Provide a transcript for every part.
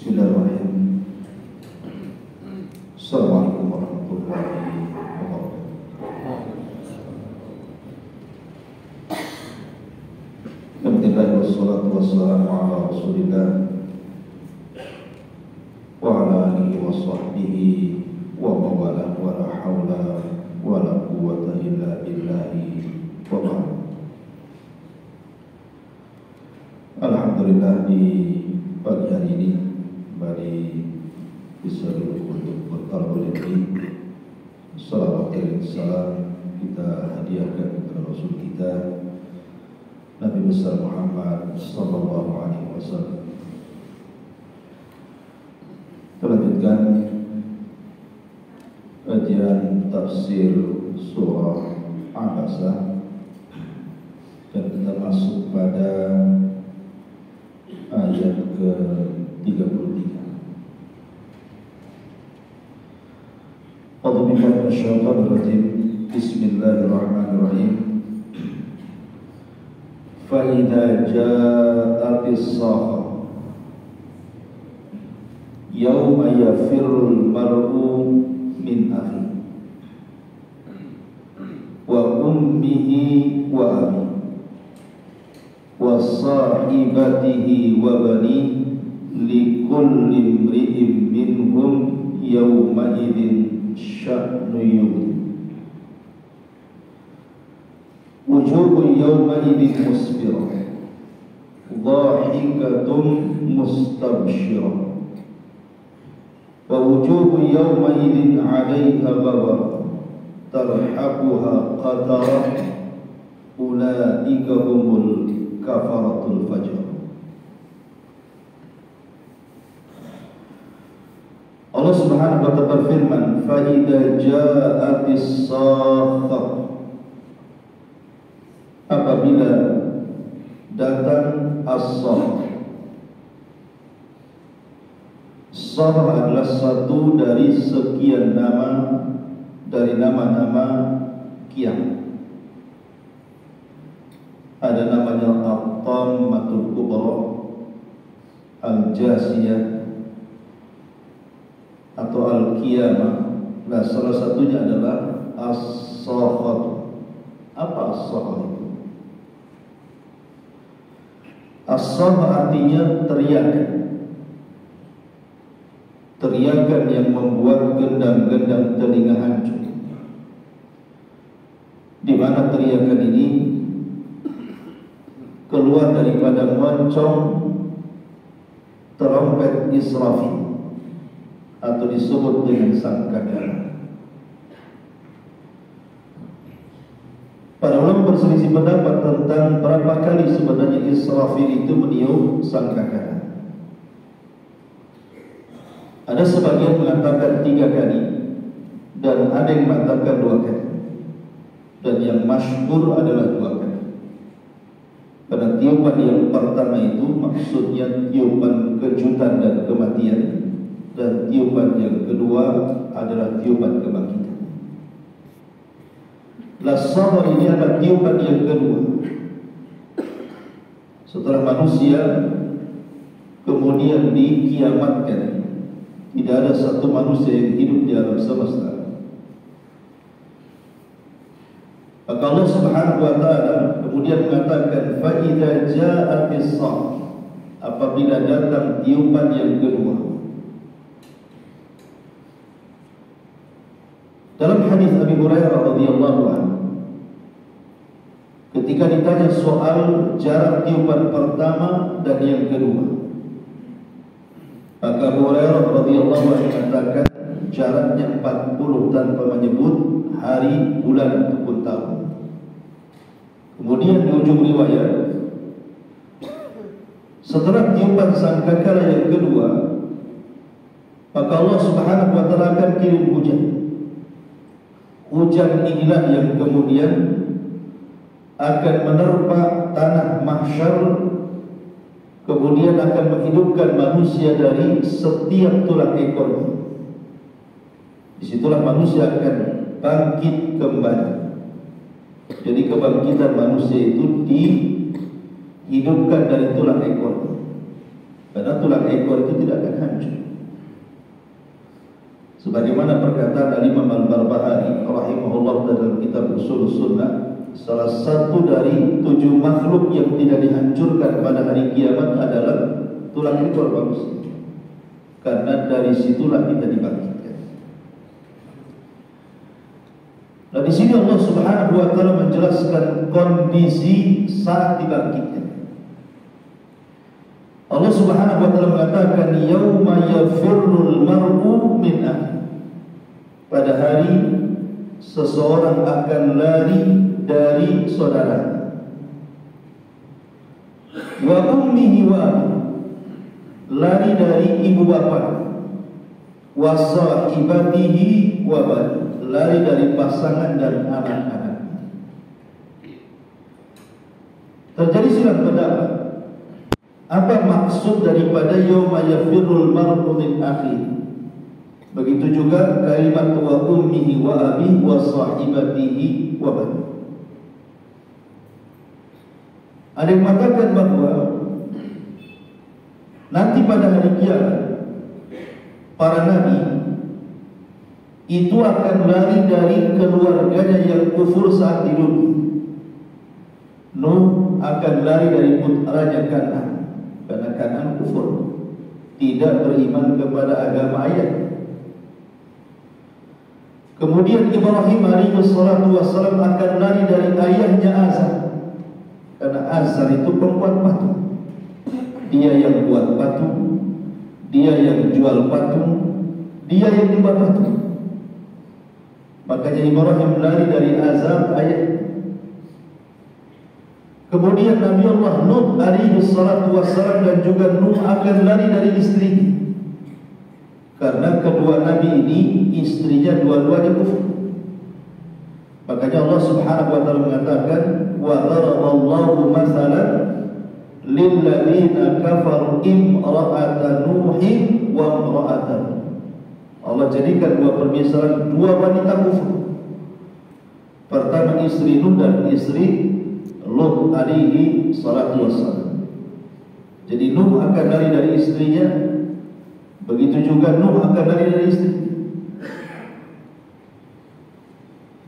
Bismillahirrahmanirrahim. Assalamualaikum warahmatullahi wabarakatuh. Alhamdulillah wassalatu wassalamu ala Rasulillah wa ala alihi wa sahbihi wa mawala wa la hawla wa la quwwata illa billahi wa ba'd. Alhamdulillah di pagi hari ini kembali bisa duduk untuk bertalabul ilmi. Salam kita hadiahkan kepada Rasul kita Nabi besar Muhammad sallallahu alaihi wasallam. Kita lanjutkan kajian tafsir surah Abasa dan kita masuk pada ayat ke-33. A'udzubillahi minasyaitonir rajim. Bismillahirrahmanirrahim. Fa idza ja'atis sakhah yauma yafirrul mar'u min akhihi wa ummihi wa abihi wa sahibatihi wa bani likulli imri'in minhum yawma idzin sya'nu yughni wujuhun yawma idzin musfirah dhahikatun mustabshirah wa wujuhun yawma idzin 'alaiha ghabarah tarhaquha qatarah ulaika humul kafaratul fajr. Allah Subhanahu wa ta'ala berfirman, fa idza ja'atis sakhah, apabila datang as-sakhah. Sakhah adalah satu dari sekian nama dari nama-nama kiamat. Ada namanya At-Tammatul Kubra, Al-Jasiyah, atau Al-Qiyamah. Nah, salah satunya adalah As-Sakhah. Apa As-Sakhah itu? As-Sakhah artinya teriakan. Teriakan yang membuat gendang-gendang telinga hancur. Di mana teriakan ini keluar daripada moncong trompet Israfil atau disebut dengan sangkakala. Para ulama berselisih pendapat tentang berapa kali sebenarnya Israfil itu meniup sangkakala. Ada sebagian mengatakan 3 kali dan ada yang mengatakan 2 kali. Dan yang masyhur adalah 2 kali. Karena tiupan yang pertama itu maksudnya tiupan kejutan dan kematian, dan tiupan yang kedua adalah tiupan kebangkitan. Las-sakhah ini adalah tiupan yang kedua setelah manusia kemudian dikiamatkan. Tidak ada satu manusia yang hidup di alam semesta. Maka Allah Subhanahu wa ta'ala kemudian mengatakan fa idza ja'atis sakhah, apabila datang tiupan yang kedua. Dalam hadis Abi Hurairah radhiyallahu anhu, ketika ditanya soal jarak tiupan pertama dan yang kedua, maka Abu Hurairah radhiyallahu anhu mengatakan jaraknya 40 tanpa menyebut hari, bulan ataupun tahun. Kemudian di ujung riwayat, setelah tiupan sangkakala yang kedua, maka Allah Subhanahu wa ta'ala akan kirim hujan. Hujan inilah yang kemudian akan menerpa tanah mahsyar, kemudian akan menghidupkan manusia dari setiap tulang ekornya. Disitulah manusia akan bangkit kembali. Jadi kebangkitan manusia itu dihidupkan dari tulang ekor. Karena tulang ekor itu tidak akan hancur. Sebagaimana perkataan Al-Imam Al-Barbahari rahimahullah dalam kitab Ushul Sunnah, salah satu dari 7 makhluk yang tidak dihancurkan pada hari kiamat adalah tulang ekor manusia. Karena dari situlah kita dibangkitkan. Nah, di sini Allah Subhanahu wa taala menjelaskan kondisi saat dibangkitkan. Allah Subhanahu wa taala mengatakan yauma yafirrul mar'u min akhihi. Pada hari seseorang akan lari dari saudaranya. Wa ummihi wa abihi, lari dari ibu bapa. Wa sahibatihi wa bani, lari dari pasangan dan anak-anak. Terjadi silang pendapat. Apa maksud daripada yauma yafirrul mar'u min akhihi? Begitu juga kalimat wa ummihi wa abihi wa sahibatihi wa bani. Ada yang mengatakan bahwa nanti pada hari kiamat para nabi itu akan lari dari keluarganya yang kufur saat di dunia. Nuh akan lari dari putranya Kan'an, karena Kan'an kufur, tidak beriman kepada agama ayah. Kemudian Ibrahim alaihi salatu wassalam akan lari dari ayahnya Azar, karena Azar itu pembuat patung. Dia yang buat patung, dia yang jual patung, dia yang dibuat patung. Makanya Ibrahim lari dari Azar ayah. Kemudian Nabi Allah Nuh alaihi salatu wassalam dan juga Nuh akan lari dari istrinya, karena kedua nabi ini istrinya dua-duanya kufur. Makanya Allah Subhanahu wa taala mengatakan wa daraballahu mathalan lil ladzina kafaru imra'atan nuhin wa imra'atan. Allah jadikan dua permisalan dua wanita kufur. Pertama istri Nuh dan istri Lut alaihi salatu wassalam. Jadi Nuh akan lari dari istrinya, begitu juga Nuh akan lari dari istri.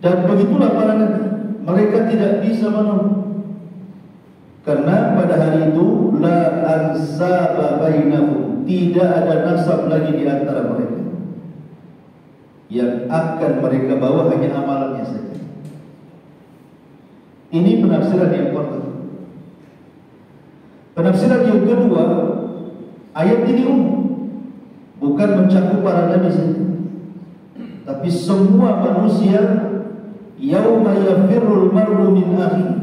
Dan begitulah para nabi, mereka tidak bisa menolak. Karena pada hari itu la ansaba bainahum, tidak ada nasab lagi di antara mereka. Yang akan mereka bawa hanya amalannya saja. Ini penafsiran yang pertama. Penafsiran yang kedua, ayat ini bukan mencakup para nabi saja, tapi semua manusia. Yauma yafirrul mar'u min akhihi,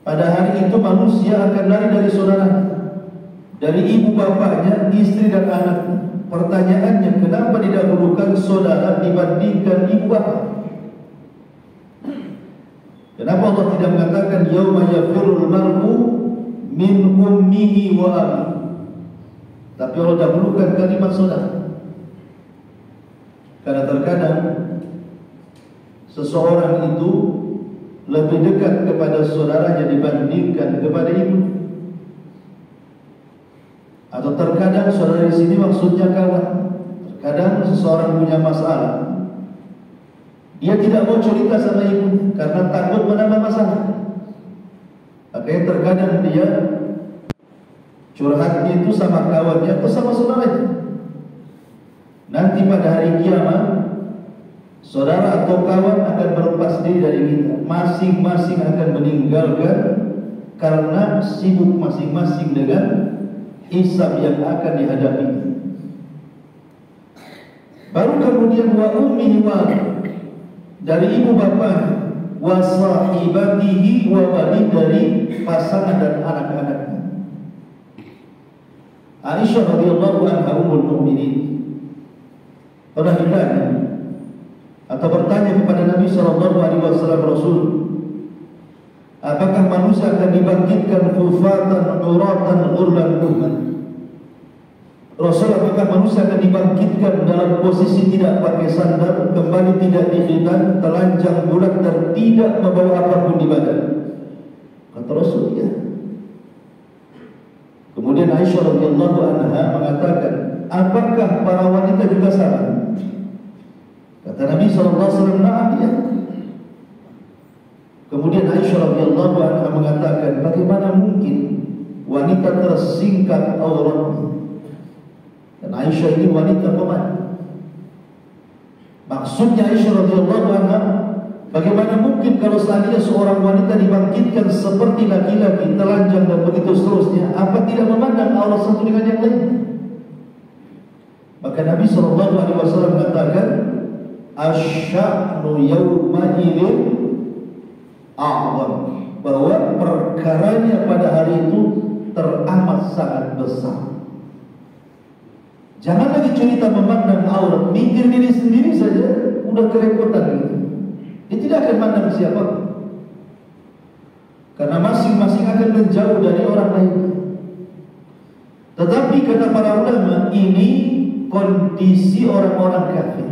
pada hari itu manusia akan lari dari saudaranya, dari ibu bapaknya, istri dan anaknya. Pertanyaannya, kenapa didahulukan saudara dibandingkan ibu bapak? Kenapa Allah tidak mengatakan yauma yafirrul mar'u min ummihi wa abihi, tapi Allah dahulukan kalimat saudara? Karena terkadang seseorang itu lebih dekat kepada saudaranya dibandingkan kepada ibu. Atau terkadang saudara di sini maksudnya kawan. Terkadang seseorang punya masalah, dia tidak mau cerita sama ibu karena takut menambah masalah. Makanya terkadang dia curhatnya itu sama kawannya atau sama saudaranya. Nanti pada hari kiamat, saudara atau kawan akan berlepas diri dari kita. Masing-masing akan meninggalkan karena sibuk masing-masing dengan hisab yang akan dihadapi. Baru kemudian wa ummihi wa dari ibu bapa, wa sahibatihi wa bani dari pasangan dan anak-anaknya. Aisyah radhiyallahu anha ummul mukminin pernah ditanya atau bertanya kepada Nabi sallallahu alaihi wasallam, Rasul, apakah manusia akan dibangkitkan hufatan uratan ghurlan umman? Rasul, apakah manusia akan dibangkitkan dalam posisi tidak pakai sandal, kembali tidak dikhitan, telanjang bulat dan tidak membawa apapun di badan? Kata Rasul, ya. Kemudian Aisyah Nabi SAW, "Na'am, ya." Kemudian Aisyah radhiyallahu anha mengatakan, "Bagaimana mungkin wanita tersingkap auratnya?" Dan Aisyah ini wanita pemati. Maksudnya Aisyah radhiyallahu anha, bagaimana mungkin kalau seandainya seorang wanita dibangkitkan seperti laki-laki, telanjang dan begitu seterusnya, apa tidak memandang aurat satu dengan yang lain? Maka Nabi SAW mengatakan, "Asya'nu yawma idzin a'zam," bahwa perkaranya pada hari itu teramat sangat besar. Jangan lagi cerita memandang aurat, mikir diri sendiri saja udah kerepotan gitu. Dia tidak akan mandang siapa, karena masing-masing akan menjauh dari orang lain. Tetapi kata para ulama, ini kondisi orang-orang kafir.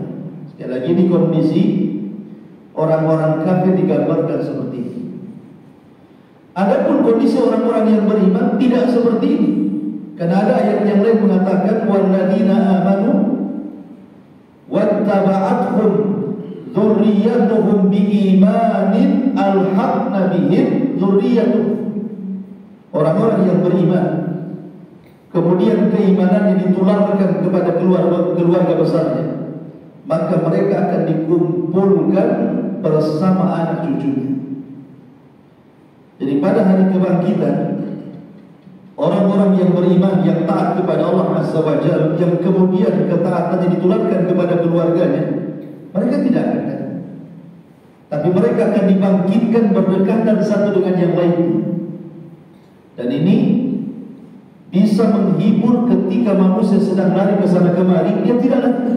Sekali lagi, ini kondisi orang-orang kafir digambarkan seperti ini. Adapun kondisi orang-orang yang beriman tidak seperti ini. Karena ada ayat yang lain mengatakan, "Walladzina amanu wattaba'athum dzurriyyatuhum biimanin alhaqna bihim dzurriyyatuhum." Orang-orang yang beriman, kemudian keimanannya ditularkan kepada keluarga besarnya, maka mereka akan dikumpulkan bersama anak cucunya. Jadi pada hari kebangkitan, orang-orang yang beriman, yang taat kepada Allah Azza wa Jalla, yang kemudian ketaatannya ditularkan kepada keluarganya, mereka tidak akan datang. Tapi mereka akan dibangkitkan berdekatan satu dengan yang lain. Dan ini bisa menghibur ketika manusia sedang lari ke sana kemari, dia tidak lari.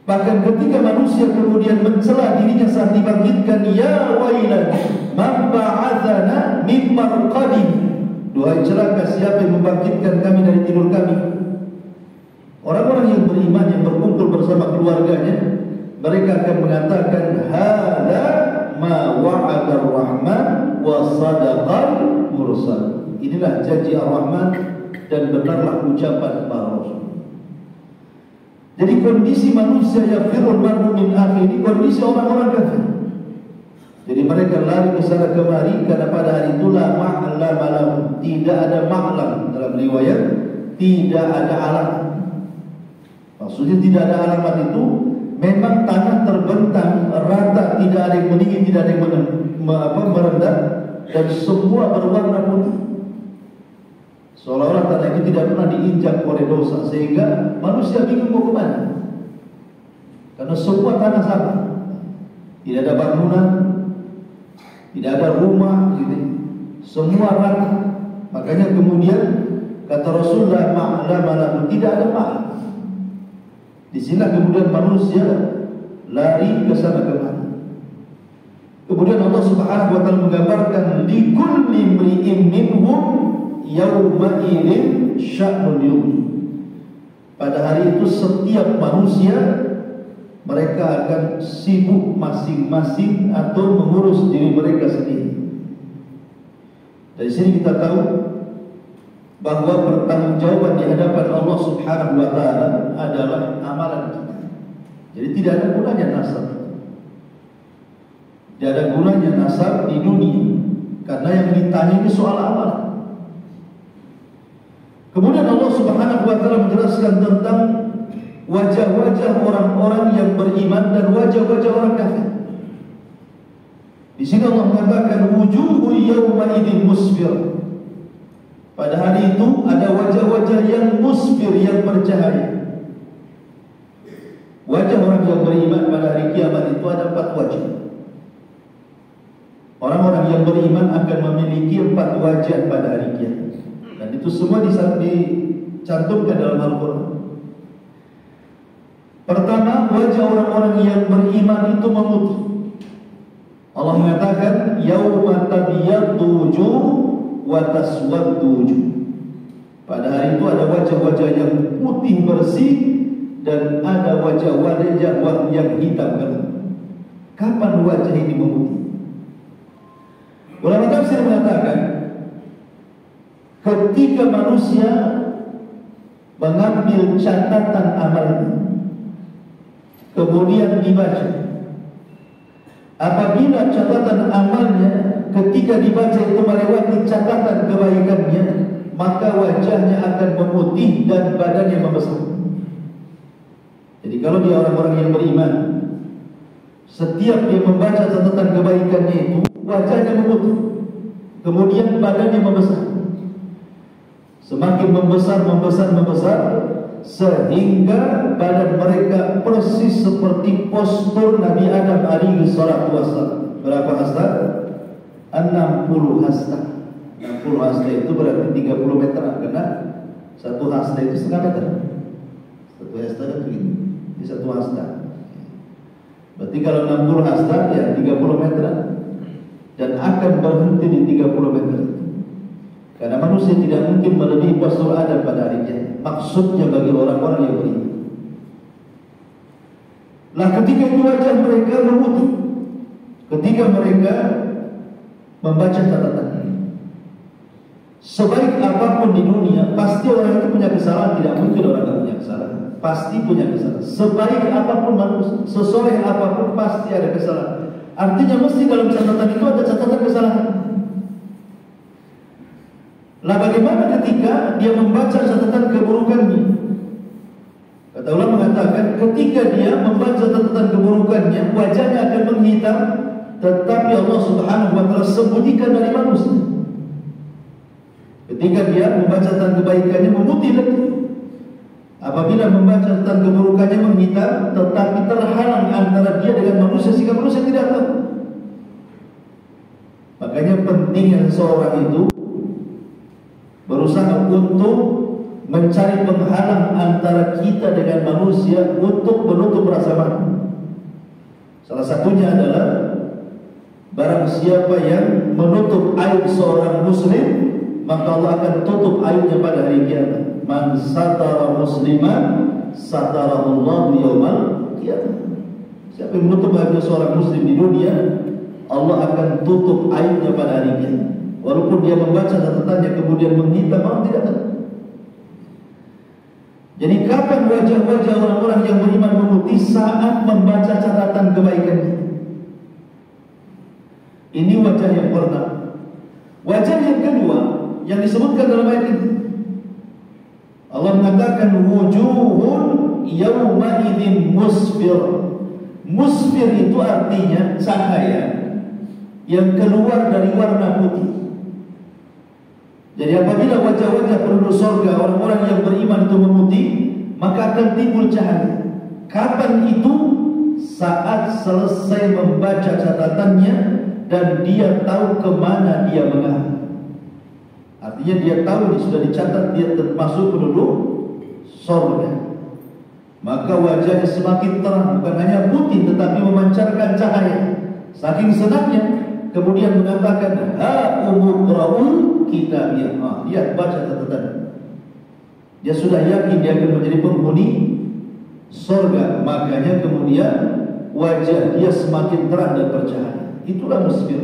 Bahkan ketika manusia kemudian mencela dirinya saat dibangkitkan, "Ya wailana man ba'atsana min marqadina," duhai celaka siapa yang membangkitkan kami dari tidur kami. Orang-orang yang beriman yang berkumpul bersama keluarganya, mereka akan mengatakan, "Hadza ma wa'ada ar-Rahman wa sadaqal mursal." Inilah janji Ar-Rahman dan benarlah ucapan para rasul. Jadi kondisi manusia yang firul mar'u min akhi, ini kondisi orang-orang kafir. Jadi mereka lari ke sana kemari karena pada hari itulah ma'lam malam, tidak ada ma'lam dalam riwayat, tidak ada alamat. Maksudnya tidak ada alamat itu memang tanah terbentang rata, tidak ada yang meninggi, tidak ada yang merendah, dan semua berwarna putih. Seolah-olah tanah itu tidak pernah diinjak oleh dosa, sehingga manusia bingung mau kemana. Karena semua tanah sama, tidak ada bangunan, tidak ada rumah, gitu. Semua rata. Makanya kemudian kata Rasulullah, "Ma'lam, tidak ada ma'lam." Di sini kemudian manusia lari ke sana kemari. Kemudian Allah Subhanahu wa taala menggambarkan, "Likulli imri'in minhum yawma idzin sya'nun yughni." Pada hari itu setiap manusia mereka akan sibuk masing-masing atau mengurus diri mereka sendiri. Dari sini kita tahu bahwa pertanggungjawaban di hadapan Allah Subhanahu wa taala adalah amalan kita. Jadi tidak ada gunanya nasab. Tidak ada gunanya nasab di dunia, karena yang ditanya ini soal amal. Kemudian Allah Subhanahu wa taala menjelaskan tentang wajah-wajah orang-orang yang beriman dan wajah-wajah orang kafir. Di sini Allah mengatakan, "Wujuhu yawma idzin musfir." Pada hari itu ada wajah-wajah yang musfir, yang bercahaya. Wajah orang yang beriman pada hari kiamat itu ada 4 wajah. Orang-orang yang beriman akan memiliki 4 wajah pada hari kiamat. Dan itu semua dicantumkan dalam Al-Quran. Pertama, wajah orang-orang yang beriman itu memutih. Allah mengatakan, "Yauma tabyaddu wujuh wa taswaddu wujuh." Pada hari itu ada wajah-wajah yang putih bersih dan ada wajah-wajah yang hitam gelap. Kapan wajah ini memutih? Ulama tafsir mengatakan, ketika manusia mengambil catatan amalnya, kemudian dibaca. Apabila catatan amalnya ketika dibaca itu melewati catatan kebaikannya, maka wajahnya akan memutih dan badannya membesar. Jadi kalau dia orang-orang yang beriman, setiap dia membaca catatan kebaikannya itu, wajahnya memutih, kemudian badannya membesar. Semakin membesar, sehingga badan mereka persis seperti postur Nabi Adam alaihi salatu wassalam. Berapa hasta? 60 hasta. 60 hasta itu berarti 30 meter, karena satu hasta itu setengah meter. Satu hasta kan begini, ini satu hasta. Berarti kalau 60 hasta ya 30 meter, dan akan berhenti di 30 meter. Karena manusia tidak mungkin melebihi postur Adam pada harinya. Maksudnya bagi orang-orang yang beriman. Nah, ketika itu wajah mereka memutih, ketika mereka membaca catatan. Sebaik apapun di dunia, pasti orang itu punya kesalahan. Tidak mungkin orang tidak punya kesalahan. Pasti punya kesalahan. Sebaik apapun manusia, sesoleh apapun, pasti ada kesalahan. Artinya mesti dalam catatan itu ada catatan kesalahan. Lah bagaimana ketika dia membaca catatan keburukannya? Kata ulama mengatakan, ketika dia membaca catatan keburukannya, wajahnya akan menghitam, tetapi Allah Subhanahu wa taala sembunyikan dari manusia. Ketika dia membaca catatan kebaikannya, memutih lagi. Apabila membaca catatan keburukannya menghitam, tetapi terhalang antara dia dengan manusia sehingga manusia tidak tahu. Makanya pentingnya seseorang itu berusaha untuk mencari penghalang antara kita dengan manusia untuk menutup rasa malu. Salah satunya adalah barang siapa yang menutup aib seorang muslim, maka Allah akan tutup aibnya pada hari kiamat. Man satara musliman satarahullahu yaumal qiyamah. Siapa yang menutup aib seorang muslim di dunia, Allah akan tutup aibnya pada hari kiamat. Walaupun dia membaca catatannya kemudian menghitam, orang tidak tahu. Jadi kapan wajah-wajah orang-orang yang beriman memutih? Saat membaca catatan kebaikannya. Ini wajah yang pertama. Wajah yang kedua yang disebutkan dalam ayat ini, Allah mengatakan wujuhun yawma idzin musfir. Musfir itu artinya cahaya yang keluar dari warna putih. Jadi apabila wajah-wajah penduduk surga, orang-orang yang beriman itu memutih, maka akan timbul cahaya. Kapan itu? Saat selesai membaca catatannya dan dia tahu kemana dia mengarah. Artinya dia tahu ini sudah dicatat, dia termasuk penduduk surga. Maka wajahnya semakin terang, bukan hanya putih tetapi memancarkan cahaya. Saking senangnya, kemudian mengatakan, ha umuqra'u kitabiyah. Lihat, baca catatan. Dia sudah yakin dia akan menjadi penghuni surga. Makanya kemudian wajah dia semakin terang dan bercahaya. Itulah musfir.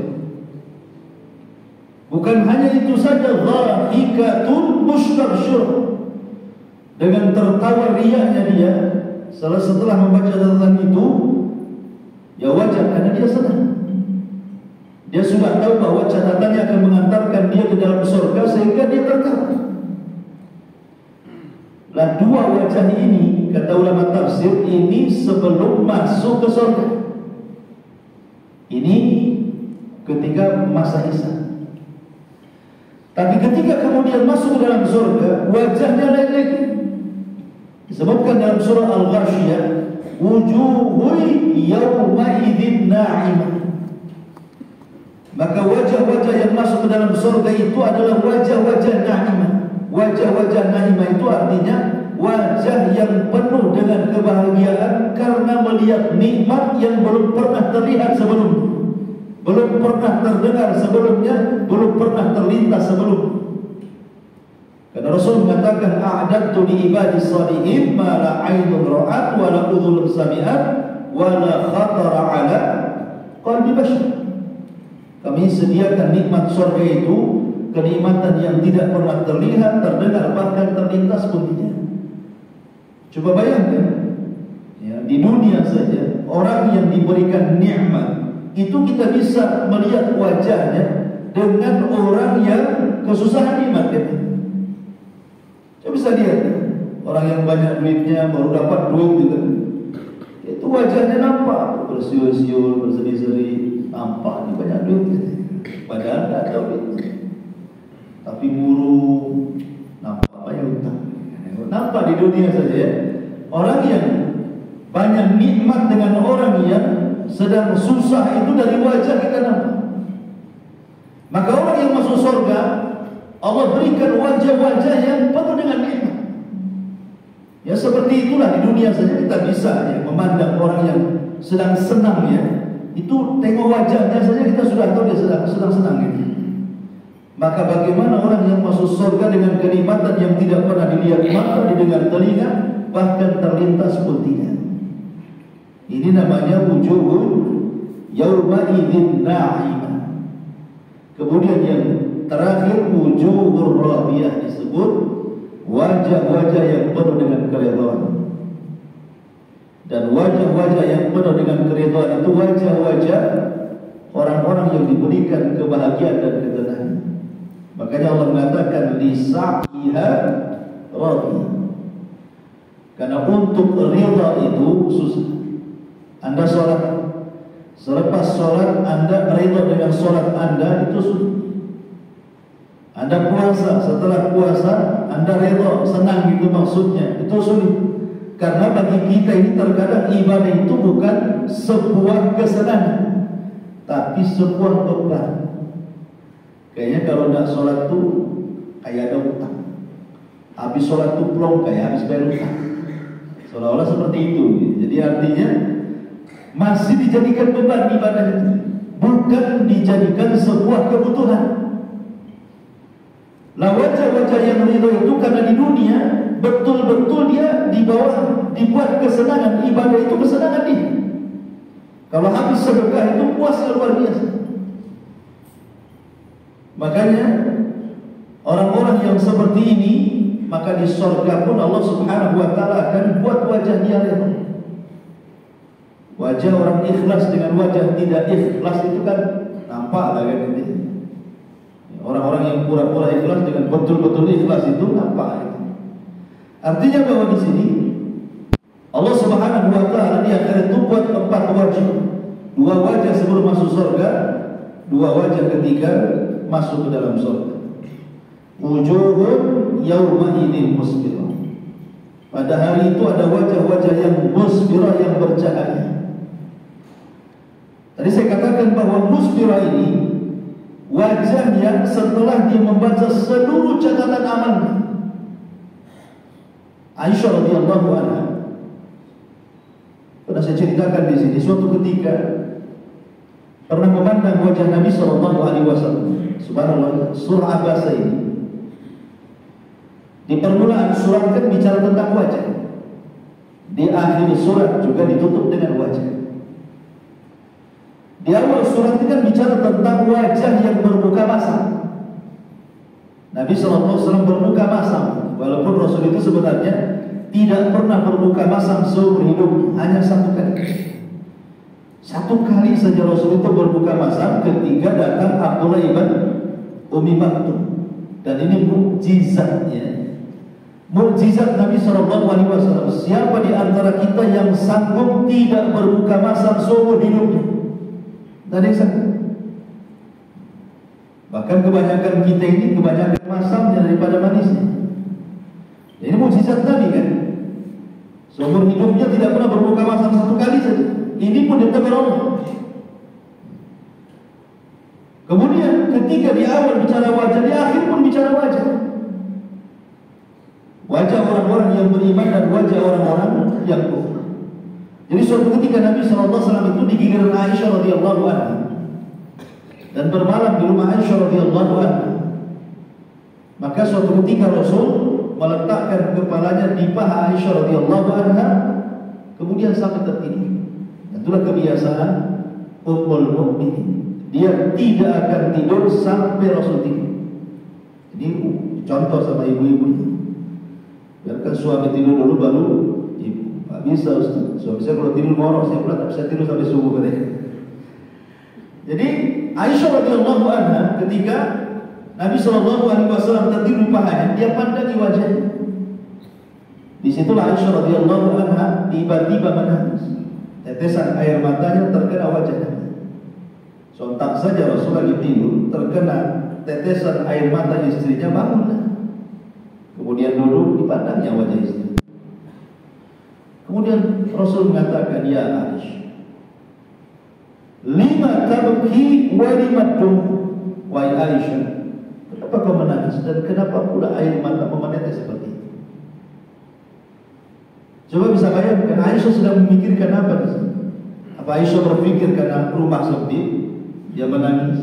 Bukan hanya itu saja, dhahikatun mustabsyir. Dengan tertawa riaknya dia setelah membaca catatan itu, ya wajah karena dia senang. Dia sudah tahu bahwa catatannya akan mengantarkan dia ke dalam surga sehingga dia tertawa. Lah dua wajah ini, kata ulama tafsir, ini sebelum masuk ke surga. Ini ketika masa hisab. Tapi ketika kemudian masuk ke dalam surga, wajahnya lain lagi. Disebutkan dalam surah Al-Ghasyiyah, wujuhun yawma idzin na'imah. Maka wajah-wajah yang masuk ke dalam surga itu adalah wajah-wajah na'imah. Wajah-wajah na'imah itu artinya wajah yang penuh dengan kebahagiaan karena melihat nikmat yang belum pernah terlihat sebelumnya, belum pernah terdengar sebelumnya, belum pernah terlintas sebelumnya. Karena Rasul mengatakan, a'dadtu li ibadi shalihin ma la 'ainun ra'at wa la udhunun sami'at wa la khatara 'ala qalbi bashar. Kami sediakan nikmat surga itu, kenikmatan yang tidak pernah terlihat, terdengar, bahkan terlintas pun tidak. Coba bayangkan, ya, di dunia saja orang yang diberikan nikmat itu kita bisa melihat wajahnya dengan orang yang kesusahan nikmat kan? Coba bisa lihat orang yang banyak duitnya baru dapat duit gitu, itu wajahnya nampak bersiul-siul, berseri-seri, nampak nih banyak duit gitu. Padahal tidak ada duit, tapi murung, nampak banyak utang. Nampak di dunia saja ya. Orang yang banyak nikmat dengan orang yang sedang susah itu dari wajah kita nampak. Maka orang yang masuk surga Allah berikan wajah-wajah yang penuh dengan nikmat. Ya seperti itulah di dunia saja kita bisa ya, memandang orang yang sedang senang ya. Itu tengok wajahnya saja kita sudah tahu dia sedang senang gitu. Maka bagaimana orang yang masuk surga dengan kenikmatan yang tidak pernah dilihat mata, didengar telinga, bahkan terlintas pun tidak. Ini namanya wujuhun yauma idzin na'imah. Kemudian yang terakhir wujuhur radiyah, disebut wajah-wajah yang penuh dengan keridhaan. Dan wajah-wajah yang penuh dengan keridhaan itu wajah-wajah orang-orang yang diberikan kebahagiaan dan ketenangan. Makanya Allah mengatakan lisa'iha radiyah. Karena untuk ridha itu susah. Anda sholat, selepas sholat Anda ridha dengan sholat Anda, itu susah. Anda puasa, setelah puasa Anda ridha, senang gitu maksudnya, itu sulit. Karena bagi kita ini terkadang ibadah itu bukan sebuah kesenangan, tapi sebuah beban. Kayaknya kalau tidak sholat tuh kayak ada utang. Habis sholat tuh plong kayak habis bayar utang. Seolah-olah seperti itu. Jadi artinya masih dijadikan beban ibadah itu, bukan dijadikan sebuah kebutuhan. Lah wajah-wajah yang ridho itu karena di dunia betul-betul dia dibuat kesenangan, ibadah itu kesenangan dia. Kalau habis sedekah itu puasnya luar biasa. Makanya orang-orang yang seperti ini, maka di surga pun Allah Subhanahu wa taala akan buat wajah dia ridho. Wajah orang ikhlas dengan wajah tidak ikhlas itu kan nampak lah kan ini. Orang-orang yang pura-pura ikhlas dengan betul-betul ikhlas itu nampak. Artinya bahwa di sini Allah Subhanahu wa taala di akhirat itu buat 4 wajah. 2 wajah sebelum masuk surga, 2 wajah ketika masuk ke dalam surga. Wujuhun yauma idzin musfirah. Pada hari itu ada wajah-wajah yang musfirah, yang bercahaya. Tadi saya katakan bahwa musfirah ini wajah yang setelah dia membaca seluruh catatan amalnya. Aisyah radhiyallahu anha pernah saya ceritakan di sini, suatu ketika pernah memandang wajah Nabi sallallahu alaihi wasallam. Subhanallah, surah Abasa ini di permulaan surat kan bicara tentang wajah. Di akhir surat juga ditutup dengan wajah. Di awal surat itu kan bicara tentang wajah yang bermuka masam. Nabi SAW bermuka masam, walaupun Rasul itu sebenarnya tidak pernah bermuka masam seumur hidupnya, hanya 1 kali. 1 kali saja Rasul itu bermuka masam ketika datang Abdullah ibn Ummi Maktum. Dan ini mukjizatnya, mukjizat Nabi SAW. Siapa di antara kita yang sanggup tidak bermuka masam seumur hidupnya? Tadi sanggup. Bahkan kebanyakan kita ini kebanyakan masamnya daripada manisnya. Ini mukjizat Nabi kan. Seumur hidupnya tidak pernah bermuka masam 1 kali saja. Ini pun ditegur Allah. Kemudian ketika di awal bicara wajah, di akhir pun bicara wajah. Wajah orang-orang yang beriman dan wajah orang-orang yang kufur. Jadi suatu ketika Nabi SAW itu digiliran Aisyah radhiyallahu anha dan bermalam di rumah Aisyah radhiyallahu anha. Maka suatu ketika Rasul meletakkan kepalanya di paha Aisyah radhiyallahu anha, kemudian sampai tertidur. Itulah kebiasaan Ummul Mukminin. Dia tidak akan tidur sampai Rasul tidur. Ini contoh sama ibu-ibu. Biarkan suami tidur dulu baru ibu. bisa Ustaz. Suami saya kalau tidur ngorok, saya pula tak bisa tidur sampai subuh katanya. Jadi Aisyah radhiyallahu anha ketika Nabi SAW tertidur pahanya, dia pandangi wajahnya. Disitulah Aisyah radhiyallahu anha tiba-tiba menangis. Tetesan air matanya terkena wajahnya. Sontak saja Rasul lagi tidur, terkena tetesan air mata istrinya, bangunlah. Kemudian duduk, dipandangnya wajah istri. Kemudian Rasul mengatakan, ya Aisyah, lima tabki wa lima dum. Wahai Aisyah, kenapa kau menangis dan kenapa pula air mata menetes seperti itu? Coba bisa bayangkan, Aisyah sedang memikirkan apa di sini? Apa Aisyah berpikir karena rumah sempit dia menangis?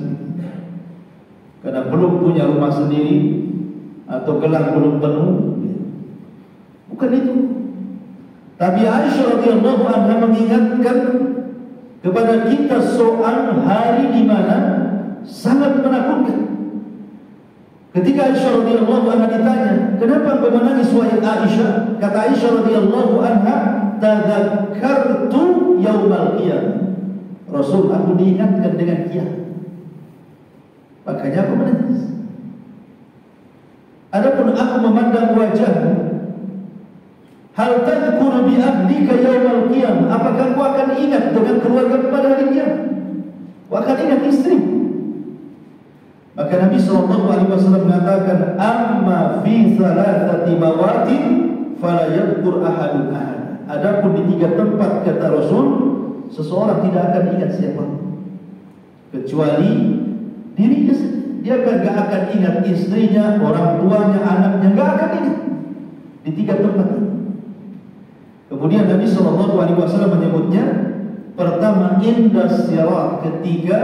Karena belum punya rumah sendiri atau gelang belum penuh? Bukan itu. Tapi Aisyah radhiyallahu anha mengingatkan kepada kita soal hari di mana sangat menakutkan. Ketika Aisyah radhiyallahu anha ditanya, kenapa engkau menangis wahai Aisyah? Kata Aisyah radhiyallahu anha, tadzakkartu yaumal qiyamah. Rasul, aku diingatkan dengan kiamat, makanya aku menangis. Adapun aku memandang wajahmu, hal tadhkuru bi ahlika yaumal qiyamah, apakah kau akan ingat dengan keluarga pada hari kiamat? Kau akan ingat istri? Maka Nabi SAW mengatakan, amma fi thalathati mawatin fala yadhkur ahadun ahad. Adapun di 3 tempat, kata Rasul, seseorang tidak akan ingat siapa kecuali dirinya sendiri. Dia tidak akan ingat istrinya, orang tuanya, anaknya, tidak akan ingat di 3 tempat. Kemudian Nabi SAW menyebutnya, pertama indas sirat, ketiga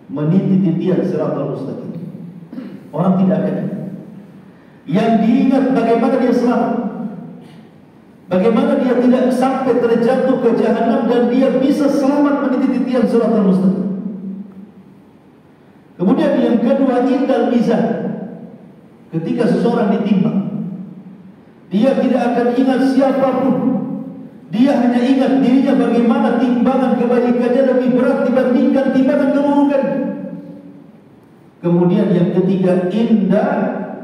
meniti titian siratal mustaqim. Orang tidak akan ingat. Yang diingat bagaimana dia selamat, bagaimana dia tidak sampai terjatuh ke jahanam dan dia bisa selamat meniti titian siratal mustaqim. Kemudian yang kedua, indal mizan, ketika seseorang ditimbang, dia tidak akan ingat siapapun. Dia hanya ingat dirinya, bagaimana timbangan kebaikannya lebih berat dibandingkan timbangan keburukan. Kemudian yang ketiga, inda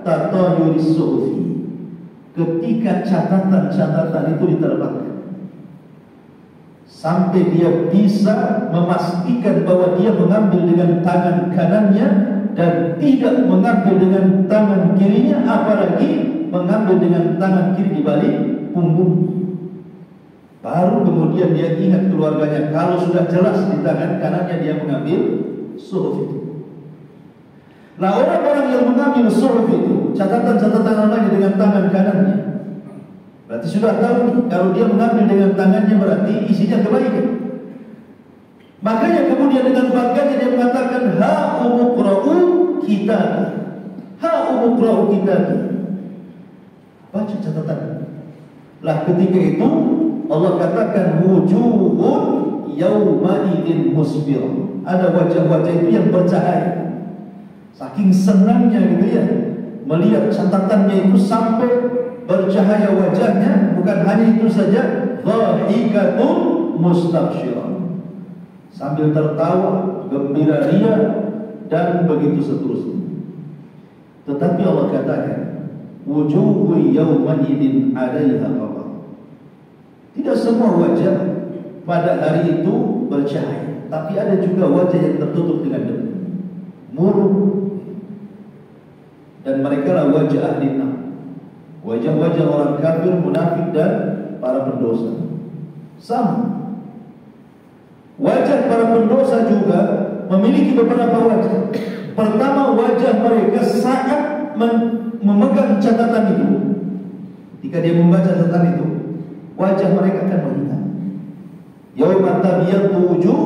tatayuris suhufi, ketika catatan-catatan itu diterbangkan, sampai dia bisa memastikan bahwa dia mengambil dengan tangan kanannya dan tidak mengambil dengan tangan kirinya, apalagi mengambil dengan tangan kiri di balik punggung. Baru kemudian dia ingat keluarganya. Kalau sudah jelas di tangan kanannya dia mengambil suhuf itu. Nah, orang-orang yang mengambil suhuf itu, catatan-catatan amalnya dengan tangan kanannya, berarti sudah tahu kalau dia mengambil dengan tangannya berarti isinya kebaikan. Makanya kemudian dengan bangganya dia mengatakan, ha umuqra'u kitabi, ha umuqra'u kitabi, baca catatan. Lah ketika itu Allah katakan, wujuhun yaumaidin musbirah, ada wajah-wajah itu yang bercahaya. Saking senangnya gitu ya melihat catatannya itu sampai bercahaya wajahnya. Bukan hanya itu saja, dhahikatun mustabsyirah, sambil tertawa, gembira ria, dan begitu seterusnya. Tetapi Allah katakan, wujuhu yaumaidin 'alaiha ghadab. Tidak semua wajah pada hari itu bercahaya, tapi ada juga wajah yang tertutup dengan debu, murung, dan mereka lah wajah ahli neraka. Wajah-wajah orang kafir, munafik, dan para pendosa. Sama. Wajah para pendosa juga memiliki beberapa wajah. Pertama, wajah mereka saat memegang catatan itu. Ketika dia membaca catatan itu, wajah mereka akan menghitam. Yauma tabyaddu wujuh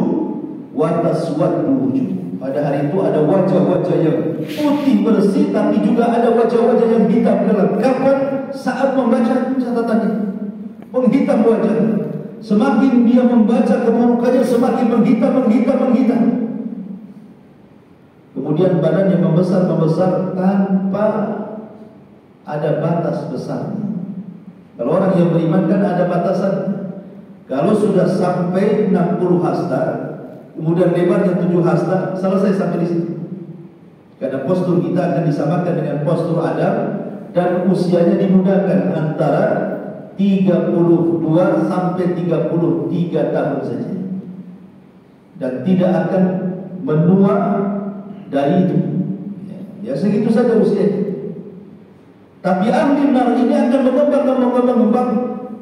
wa taswaddu wujuh. Pada hari itu ada wajah-wajah yang putih bersih, tapi juga ada wajah-wajah yang hitam gelap. Kapan? Saat membaca catatannya, menghitam wajah. Semakin dia membaca keburukannya, semakin menghitam. Kemudian badannya membesar tanpa ada batas besarnya. Kalau orang yang beriman kan ada batasan. Kalau sudah sampai 60 hasta, kemudian lebarnya 7 hasta, selesai sampai di situ. Karena postur kita akan disamakan dengan postur Adam, dan usianya dimudahkan antara 32 sampai 33 tahun saja, dan tidak akan menua dari itu. Ya segitu saja usianya. Tapi ahli nar ini akan mengembang,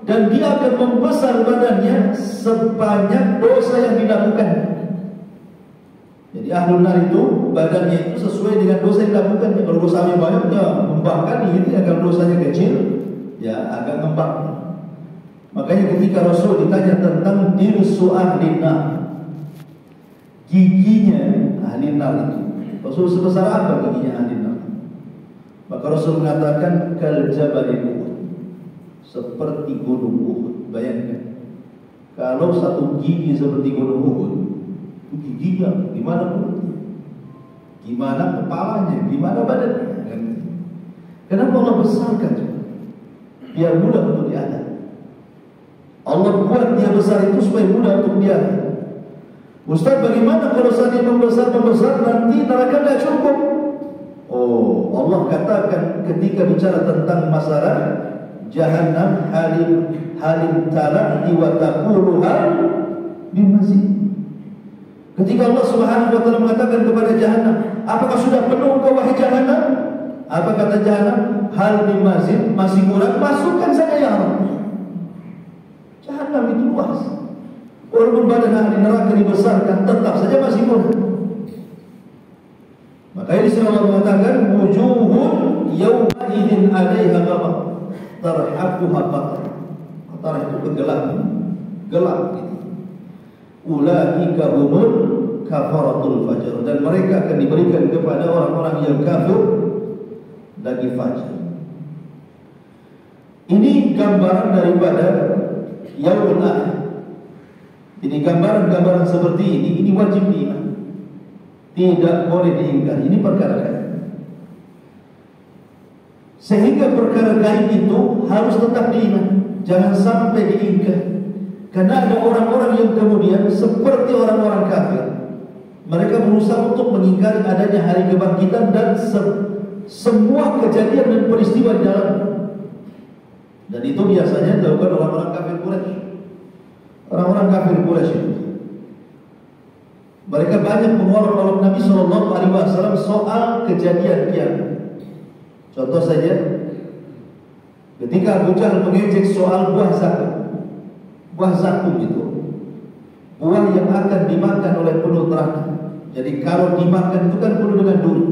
dan dia akan membesar badannya sebanyak dosa yang dilakukan. Jadi ahli nar itu badannya itu sesuai dengan dosa yang dilakukan. Kalau dosanya banyak, ya membangkang ini. Kalau dosanya kecil, ya agak ngembang. Makanya ketika Rasul ditanya tentang dirsu ahli nar, giginya ahli nar itu, Rasul sebesar apa giginya ahli nar? Maka Rasul mengatakan kal jabal Uhud, seperti gunung Uhud. Bayangkan kalau satu gigi seperti gunung Uhud, itu giginya gimana mulutnya, gimana kepalanya, gimana badannya. Kenapa Allah besarkan? Biar mudah untuk diangkat. Allah buat dia besar itu supaya mudah untuk diangkat. Ustaz, bagaimana kalau saat dia membesar nanti neraka tidak cukup? Oh, Allah katakan ketika bicara tentang masalah Jahannam, halim talati wa taquluha bimazid. Ketika Allah Subhanahu wa taala mengatakan kepada Jahannam, apakah sudah penuh kau wahai Jahannam? Apa kata Jahannam? Hal bimazid, masih kurang, masukkan saja ya Allah. Jahannam itu luas. Walaupun badan ahli neraka dibesarkan, tetap saja masih kurang. Makanya disini Allah mengatakan wujuhun yawma idzin 'alaiha ghamam tarhaquha qatar. Qatar itu kegelapan, gelap gitu. Ulaika humul kafaratul fajr, dan mereka akan diberikan kepada orang-orang yang kafir lagi fajar. Ini gambaran daripada yaumul akhir. Ini gambaran-gambaran seperti ini wajib diimani. Tidak boleh diingkari. Ini perkara gaib. Sehingga perkara gaib itu harus tetap diimani, jangan sampai diingkari. Karena ada orang-orang yang kemudian seperti orang-orang kafir, mereka berusaha untuk mengingkari adanya hari kebangkitan dan semua kejadian dan peristiwa di dalamnya. Dan itu biasanya dilakukan orang-orang kafir Quraisy. Orang-orang kafir Quraisy itu mereka banyak mengolok-olok Nabi SAW soal kejadian kiamat. Contoh saja, ketika Abu Jahal mengejek soal buah zakum itu, buah yang akan dimakan oleh penduduk neraka. Jadi kalau dimakan itu kan penuh dengan duri.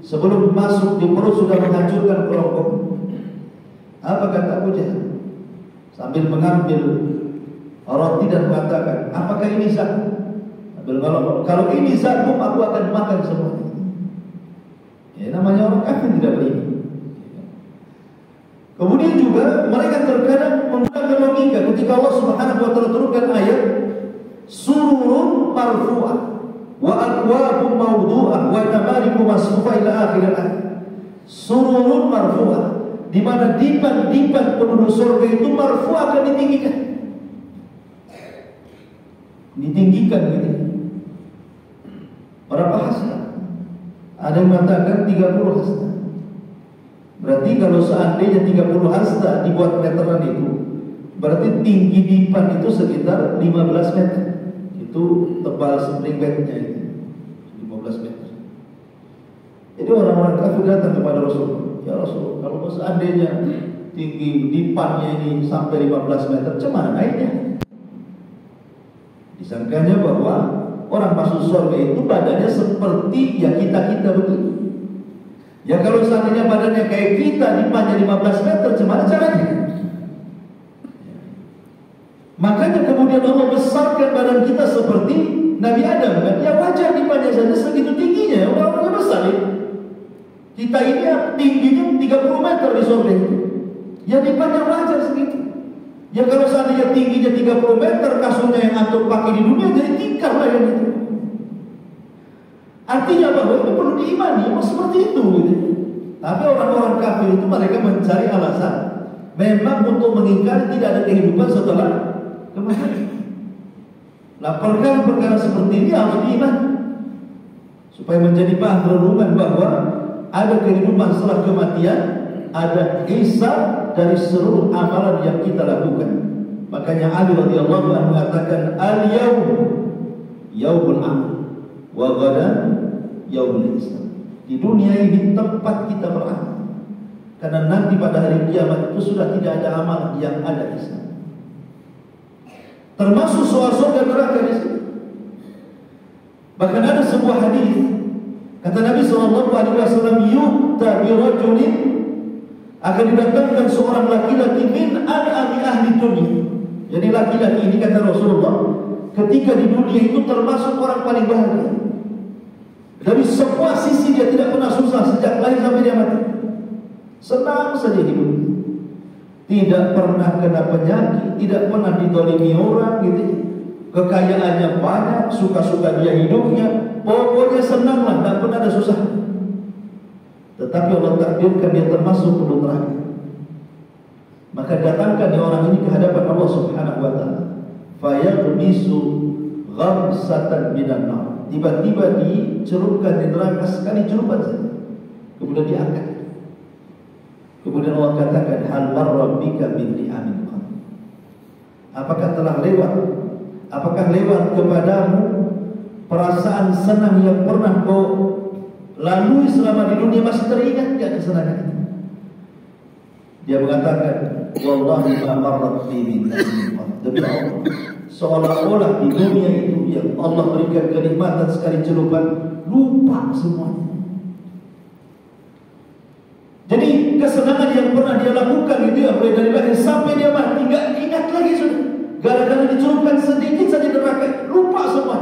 Sebelum masuk di perut sudah menghancurkan kerongkong. Apa kata Abu Jahal? Sambil mengambil roti dan mengatakan, apakah ini zakum? Kalau ini zakum, aku akan makan semuanya. Ya, namanya orang kafir tidak beriman. Kemudian juga mereka terkadang menggunakan logika. Ketika Allah Subhanahu wa taala turunkan ayat sururun marfu'ah wa akwabun mawdu'ah wa namariku masfufa ila akhir ayat. Sururun marfu'ah, di mana dipan-dipan penduduk surga itu marfu' akan ditinggikan. Ditinggikan gitu. Berapa hasta? Ada yang mengatakan 30 hasta. Berarti kalau seandainya 30 hasta dibuat meteran itu, berarti tinggi dipan itu sekitar 15 meter. Itu tebal spring bednya itu 15 meter. Jadi orang-orang kafir datang kepada Rasul, ya Rasul, kalau seandainya tinggi dipannya ini sampai 15 meter, cuman naiknya? Disangkanya bahwa orang masuk surga itu badannya seperti ya kita begitu. Ya kalau seandainya badannya kayak kita, dipanjang 15 meter, gimana caranya? Makanya kemudian Allah besarkan badan kita seperti Nabi Adam kan? Ya wajar dipanjang saja segitu tingginya, orang-orangnya besar ya. Kita ini tingginya 30 meter di surga itu. Ya dipanjang wajar segitu. Ya kalau seandainya tingginya 30 meter, kasurnya yang antum pakai di dunia jadi tikar lah yang itu. Artinya bahwa itu perlu diimani, seperti itu gitu. Tapi orang-orang kafir itu mereka mencari alasan memang untuk mengingkari tidak ada kehidupan setelah kematian. Nah, perkara-perkara seperti ini harus diimani supaya menjadi bahan renungan bahwa ada kehidupan setelah kematian, ada hisab dari seluruh amalan yang kita lakukan. Makanya Ali radhiyallahu anhu mengatakan al-yaum yaumul amal wa ghadan yaumul hisab. Di dunia ini tempat kita beramal, karena nanti pada hari kiamat itu sudah tidak ada amal yang ada hisab. Termasuk soal surga neraka di sini. Bahkan ada sebuah hadis kata Nabi SAW, yu'ta bi rajulin, akan didatangkan seorang laki-laki min ahli dunia. Jadi laki-laki ini kata Rasulullah ketika di dunia itu termasuk orang paling bahagia. Dari semua sisi dia tidak pernah susah sejak lahir sampai dia mati. Senang saja hidup. Tidak pernah kena penyakit, tidak pernah didolimi orang gitu. Kekayaannya banyak, suka-suka dia hidupnya, pokoknya senanglah, tidak pernah ada susah. Tetapi Allah takdirkan dia termasuk penduduk terakhir. Maka datangkan dia orang ini ke hadapan Allah Subhanahu wa taala. Fayaghmisu ghamsatan minan nar. Tiba-tiba dicelupkan di neraka sekali celupan saja. Kemudian diangkat. Kemudian Allah katakan, hal marra bika min ni'amin qad. Apakah telah lewat? Apakah lewat kepadamu perasaan senang yang pernah kau lalui selama di dunia? Masih teringat enggak kesenangan itu? Dia mengatakan, wallahi ma marrat bi min ni'amin qad. Demi Allah, seolah-olah di dunia itu yang Allah berikan kenikmatan sekali celupan, lupa semuanya. Jadi kesenangan yang pernah dia lakukan itu ya, mulai dari lahir sampai dia mati, enggak ingat lagi sudah. Gara-gara dicelupkan sedikit saja neraka, lupa semua.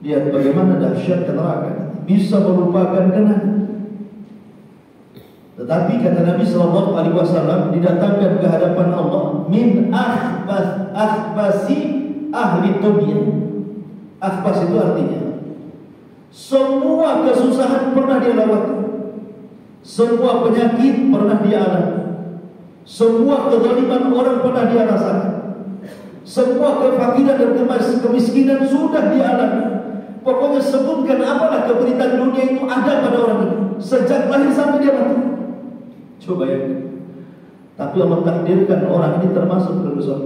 Lihat bagaimana dahsyat neraka, bisa melupakan kenangan. Tetapi kata Nabi SAW, didatangkan ke hadapan Allah min akhbasi ahli dunia. Akhbas itu artinya semua kesusahan pernah dia lewati. Semua penyakit pernah dia alami. Semua kezaliman orang pernah dia rasakan. Semua kefakiran dan kemiskinan sudah dia alami. Pokoknya sebutkan apalah penderitaan dunia itu ada pada orang ini sejak lahir sampai dia mati. Coba ya. Tapi Allah takdirkan orang ini termasuk berdosa.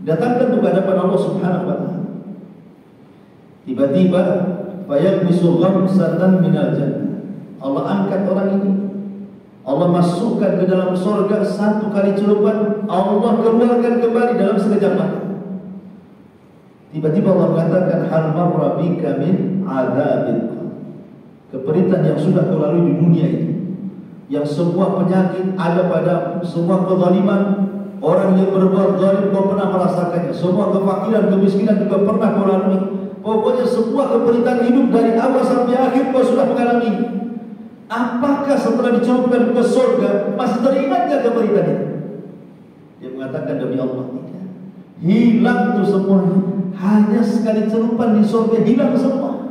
Datangkan ke hadapan Allah Subhanahu wa taala. Tiba-tiba fayaqbisu ghamsatan minal jannah. Allah angkat orang ini, Allah masukkan ke dalam surga satu kali celupan, Allah keluarkan kembali dalam sekejap mata. Tiba-tiba Allah mengatakan, hal marra bika min adzabin. Keperitan yang sudah kau lalui di dunia ini, yang semua penyakit ada pada, semua kezaliman, orang yang berbuat zalim kau pernah merasakannya, semua kefakiran, kemiskinan juga pernah kau lalui. Pokoknya semua keperitan hidup dari awal sampai akhir kau sudah mengalami. Apakah setelah dicelupkan ke surga masih teringat gak keperitan itu? Dia mengatakan, demi Allah tidak. Hilang itu semuanya. Hanya sekali celupan di surga hilang semua.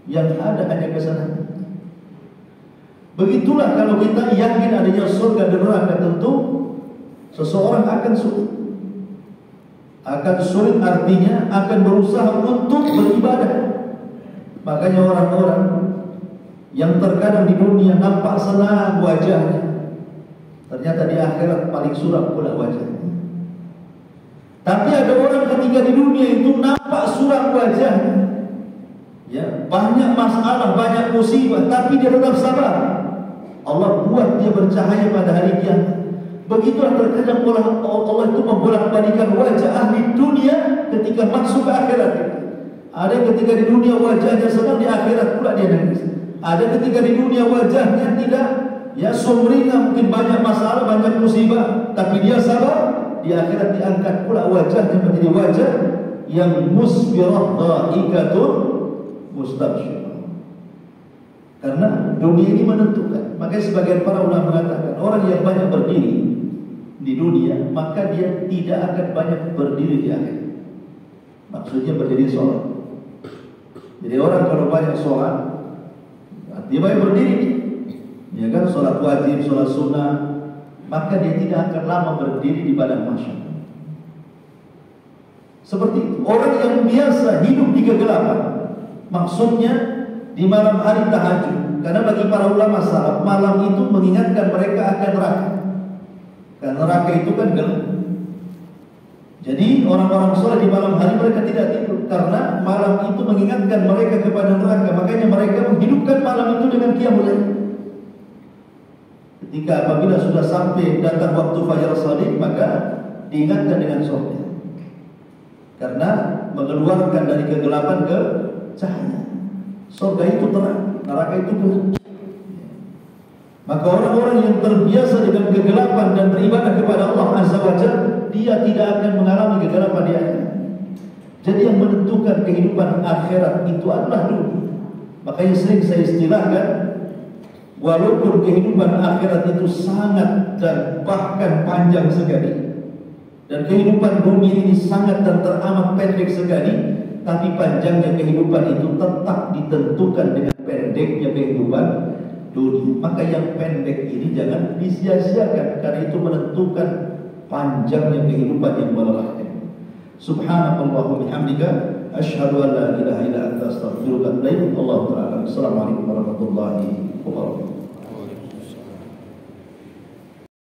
Yang ada hanya kesenangan. Begitulah kalau kita yakin adanya surga dan neraka, tentu seseorang akan sulit. Akan sulit artinya akan berusaha untuk beribadah. Makanya orang-orang yang terkadang di dunia nampak senang wajahnya, ternyata di akhirat paling suram pula wajahnya. Tapi ada orang ketika di dunia itu nampak suram wajahnya, ya, banyak masalah, banyak musibah, tapi dia tetap sabar. Allah buat dia bercahaya pada hari kiamat. Begitulah terkadang Allah itu membolak-balikan wajah ahli dunia ketika masuk ke akhirat. Ada ketika di dunia wajahnya senang, di akhirat pula dia nangis. Ada ketika di dunia wajahnya tidak, ya, sumringah, mungkin banyak masalah, banyak musibah, tapi dia sabar. Di akhirat diangkat pula wajahnya menjadi wajah yang musbirah dhaikatun mustabsyirah. Karena dunia ini menentukan. Makanya sebagian para ulama mengatakan, orang yang banyak berdiri di dunia, maka dia tidak akan banyak berdiri di akhirat. Maksudnya berdiri sholat. Jadi orang kalau banyak sholat, dia banyak berdiri, ya kan, sholat wajib, sholat sunnah, maka dia tidak akan lama berdiri di padang mahsyar. Seperti itu. Orang yang biasa hidup di kegelapan, maksudnya di malam hari tahajud. Karena bagi para ulama salaf, malam itu mengingatkan mereka akan neraka. Karena neraka itu kan gelap. Jadi orang-orang soleh di malam hari mereka tidak tidur, karena malam itu mengingatkan mereka kepada neraka. Makanya mereka menghidupkan malam itu dengan qiyamul lail. Ketika apabila sudah sampai datang waktu fajar shadiq, maka diingatkan dengan surga. Karena mengeluarkan dari kegelapan ke cahaya. Surga itu terang, neraka itu gelap. Maka orang-orang yang terbiasa dengan kegelapan dan beribadah kepada Allah Azza wa Jalla, dia tidak akan mengalami kegelapan di akhirat. Jadi yang menentukan kehidupan akhirat itu adalah dunia. Makanya sering saya istilahkan, walaupun kehidupan akhirat itu sangat dan bahkan panjang sekali, dan kehidupan dunia ini sangat dan teramat pendek sekali, tapi panjangnya kehidupan itu tetap ditentukan dengan pendeknya kehidupan dunia. Maka yang pendek ini jangan disia-siakan, karena itu menentukan panjangnya kehidupan yang melelahkan. Subhanallah bihamdika, asyhadu an la ilaha illa anta, astaghfiruka wa atubu ilaik. Allahu ta'ala. Assalamualaikum warahmatullahi wabarakatuh.